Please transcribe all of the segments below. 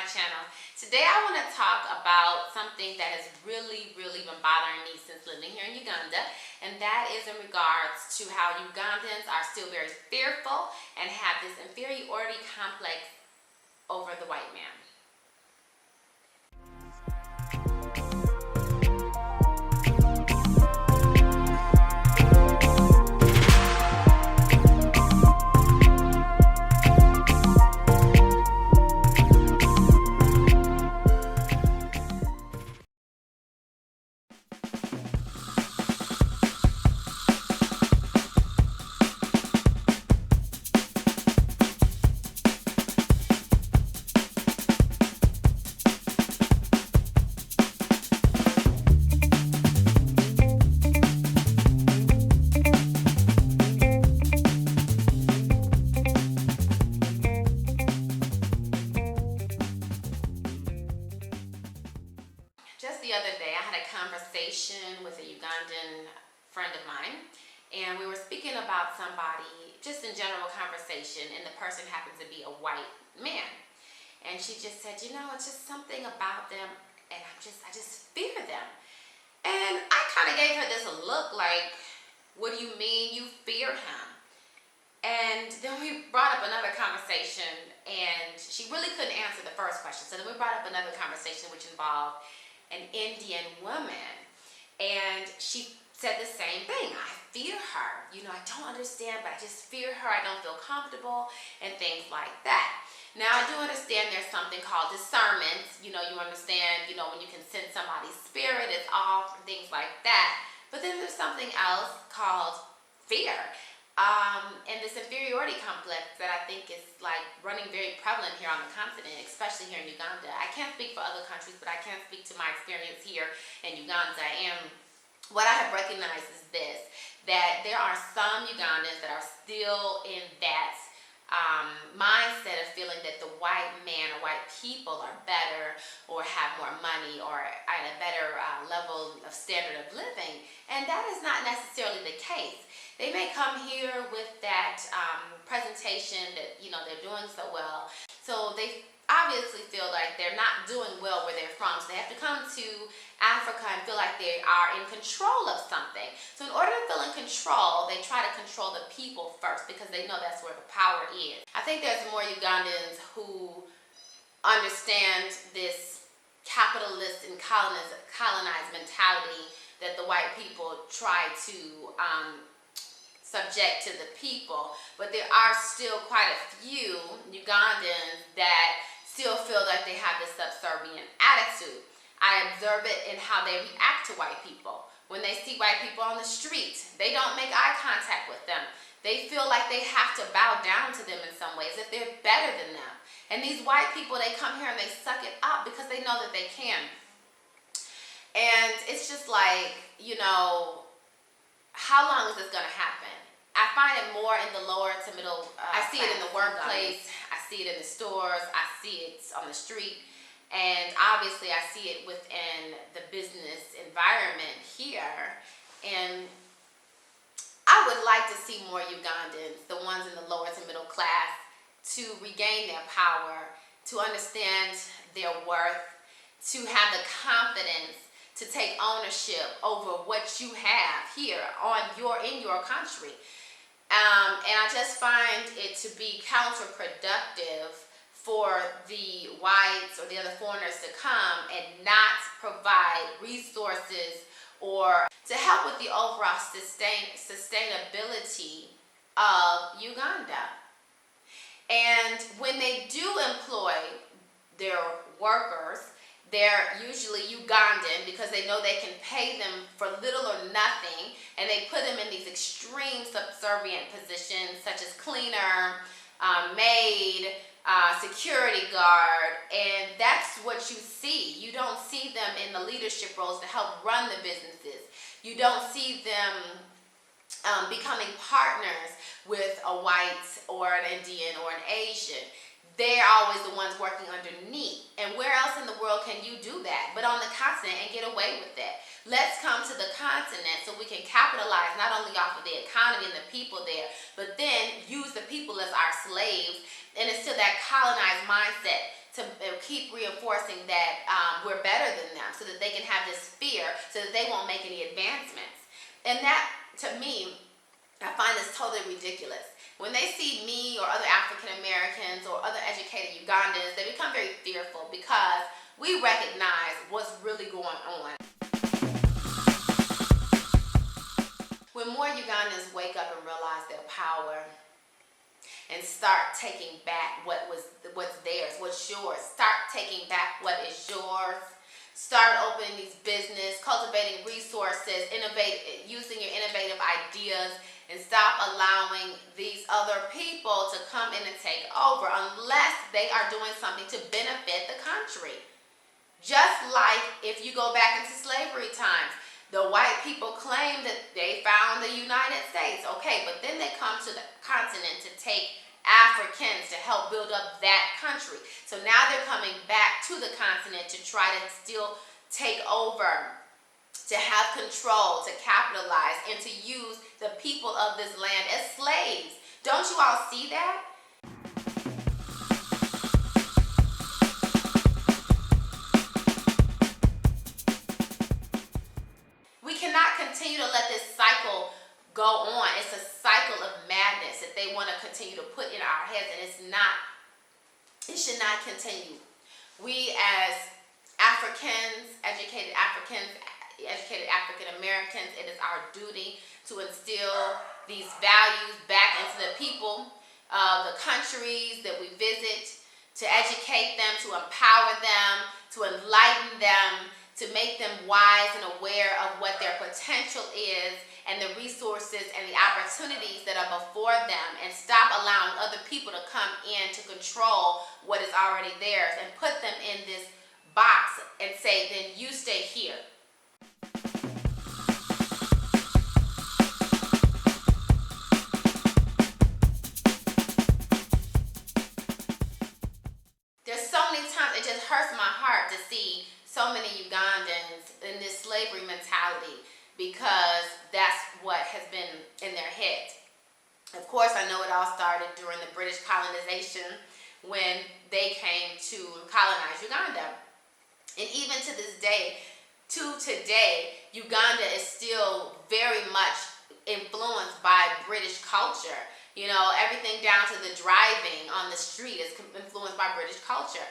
channel. Today I want to talk about something that has really been bothering me since living here in Uganda, and that is in regards to how Ugandans are still very fearful and have this inferiority complex over the white man. Just the other day, I had a conversation with a Ugandan friend of mine, and we were speaking about somebody, just in general conversation, and the person happens to be a white man. And she just said, you know, it's just something about them, and I just fear them. And I kind of gave her this look like, what do you mean you fear him? And then we brought up another conversation, and she really couldn't answer the first question. So then we brought up another conversation which involved an Indian woman, and she said the same thing. I fear her. You know, I don't understand, but I just fear her. I don't feel comfortable, and things like that. Now, I do understand there's something called discernment. You know, you understand, you know, when you can sense somebody's spirit is off, and things like that. But then there's something else called fear. And this inferiority complex that I think is like running very prevalent here on the continent, especially here in Uganda. I can't speak for other countries, but I can speak to my experience here in Uganda. And what I have recognized is this, that there are some Ugandans that are still in that mindset of feeling that the white man or white people are better or have more money or at a better level of standard of living. And that is not necessarily the case. They may come here with that presentation that, you know, they're doing so well. So they obviously feel like they're not doing well where they're from. So they have to come to Africa and feel like they are in control of something. So in order to feel in control, they try to control the people first because they know that's where the power is. I think there's more Ugandans who understand this capitalist and colonized mentality that the white people try to subject to the people, but there are still quite a few Ugandans that still feel like they have this subservient attitude. I observe it in how they react to white people. When they see white people on the street, they don't make eye contact with them. They feel like they have to bow down to them in some ways, if they're better than them. And these white people, they come here and they suck it up because they know that they can. And it's just like, you know, how long is this going to happen? I find it more in the lower to middle. I see it in the workplace. I see it in the stores. I see it on the street. And obviously I see it within the business environment here. And I would like to see more Ugandans, the ones in the lower to middle class, to regain their power, to understand their worth, to have the confidence to take ownership over what you have here in your country. And I just find it to be counterproductive for the whites or the other foreigners to come and not provide resources or to help with the overall sustainability of Uganda. And when they do employ their workers, they're usually Ugandan because they know they can pay them for little or nothing, and they put them in these extreme subservient positions such as cleaner, maid, security guard, and that's what you see. You don't see them in the leadership roles to help run the businesses. You don't see them becoming partners with a white or an Indian or an Asian. They're always the ones working underneath. And where else in the world can you do that but on the continent and get away with that? Let's come to the continent so we can capitalize not only off of the economy and the people there, but then use the people as our slaves. And it's still that colonized mindset to to keep reinforcing that we're better than them, so that they can have this fear, so that they won't make any advancements. And that, to me, I find this totally ridiculous. When they see me or other African Americans or other educated Ugandans, they become very fearful because we recognize what's really going on. When more Ugandans wake up and realize their power and start taking back what's theirs, what's yours, start taking back what is yours, start opening these business, cultivating resources, using your innovative ideas, and stop allowing these other people to come in and take over unless they are doing something to benefit the country. Just like if you go back into slavery times, the white people claim that they found the United States. Okay, but then they come to the continent to take Africans to help build up that country. So now they're coming back to the continent to try to still take over, to have control, to capitalize, and to use the people of this land as slaves. Don't you all see that? We cannot continue to let this cycle go on. It's a cycle of madness that they want to continue to put in our heads, and it should not continue. We as African Americans, it is our duty to instill these values back into the people of the countries that we visit, to educate them, to empower them, to enlighten them, to make them wise and aware of what their potential is and the resources and the opportunities that are before them, and stop allowing other people to come in to control what is already theirs and put them in this box and say, then you stay here. There's so many times it just hurts my heart to see so many Ugandans in this slavery mentality, because that's what has been in their head. Of course, I know it all started during the British colonization when they came to colonize Uganda. And even to this day, to today, Uganda is still very much influenced by British culture. You know, everything down to the driving on the street is influenced by British culture.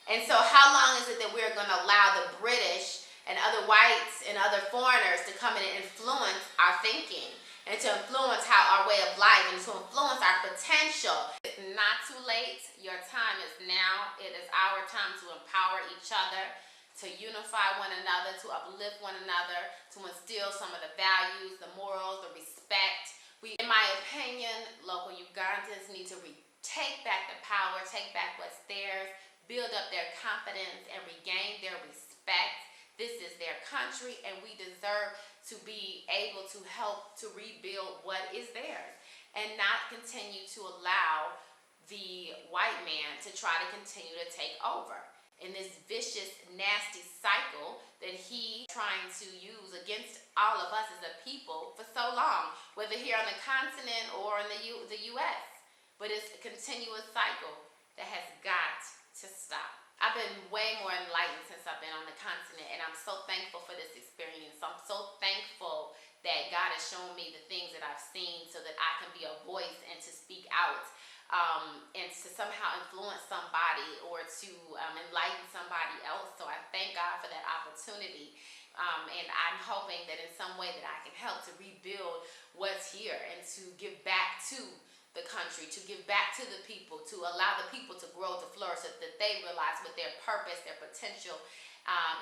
And so how long is it that we're going to allow the British and other whites and other foreigners to come in and influence our thinking, and to influence our way of life, and to influence our potential? It's not too late. Your time is now. It is our time to empower each other, to unify one another, to uplift one another, to instill some of the values, the morals, the respect. In my opinion, local Ugandans need to take back the power, take back what's theirs, build up their confidence, and regain their respect. This is their country, and we deserve to be able to help to rebuild what is theirs, and not continue to allow the white man to try to continue to take over in this vicious, nasty cycle that he's trying to use against all of us as a people for so long, whether here on the continent or in the U.S. But it's a continuous cycle that has got to stop. I've been way more enlightened since I've been on the continent, and I'm so thankful for this experience. I'm so thankful that God has shown me the things that I've seen so that I can be a voice and to speak out, and to somehow influence somebody or to enlighten somebody else. So I thank God for that opportunity, and I'm hoping that in some way that I can help to rebuild what's here and to give back to the country, to give back to the people, to allow the people to grow, to flourish, so that they realize what their purpose, their potential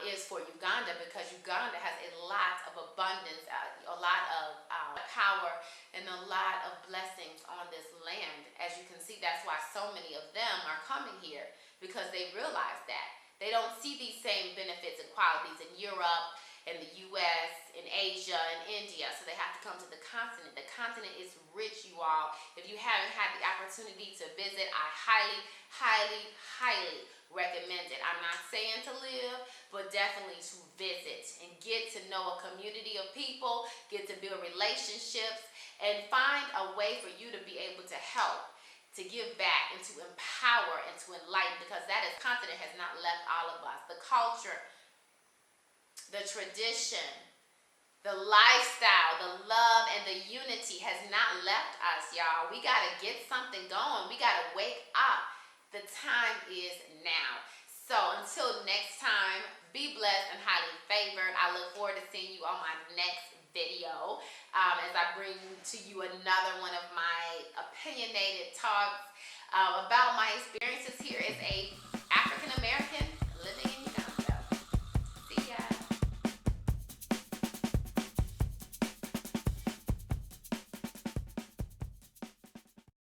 is for Uganda, because Uganda has a lot of abundance, a lot of power, and a lot of blessings on this land. As you can see, that's why so many of them are coming here, because they realize that. They don't see these same benefits and qualities in Europe, in the U.S., in Asia, and India, so they have to come to the continent. The continent is rich, you all. If you haven't had the opportunity to visit, I highly, highly, highly recommend it. I'm not saying to live, but definitely to visit and get to know a community of people, get to build relationships, and find a way for you to be able to help to give back and to empower and to enlighten, because that is continent has not left all of us. The culture, the tradition, the lifestyle, the love, and the unity has not left us, y'all. We got to get something going. We got to wake up. The time is now. So until next time, be blessed and highly favored. I look forward to seeing you on my next video as I bring to you another one of my opinionated talks about my experience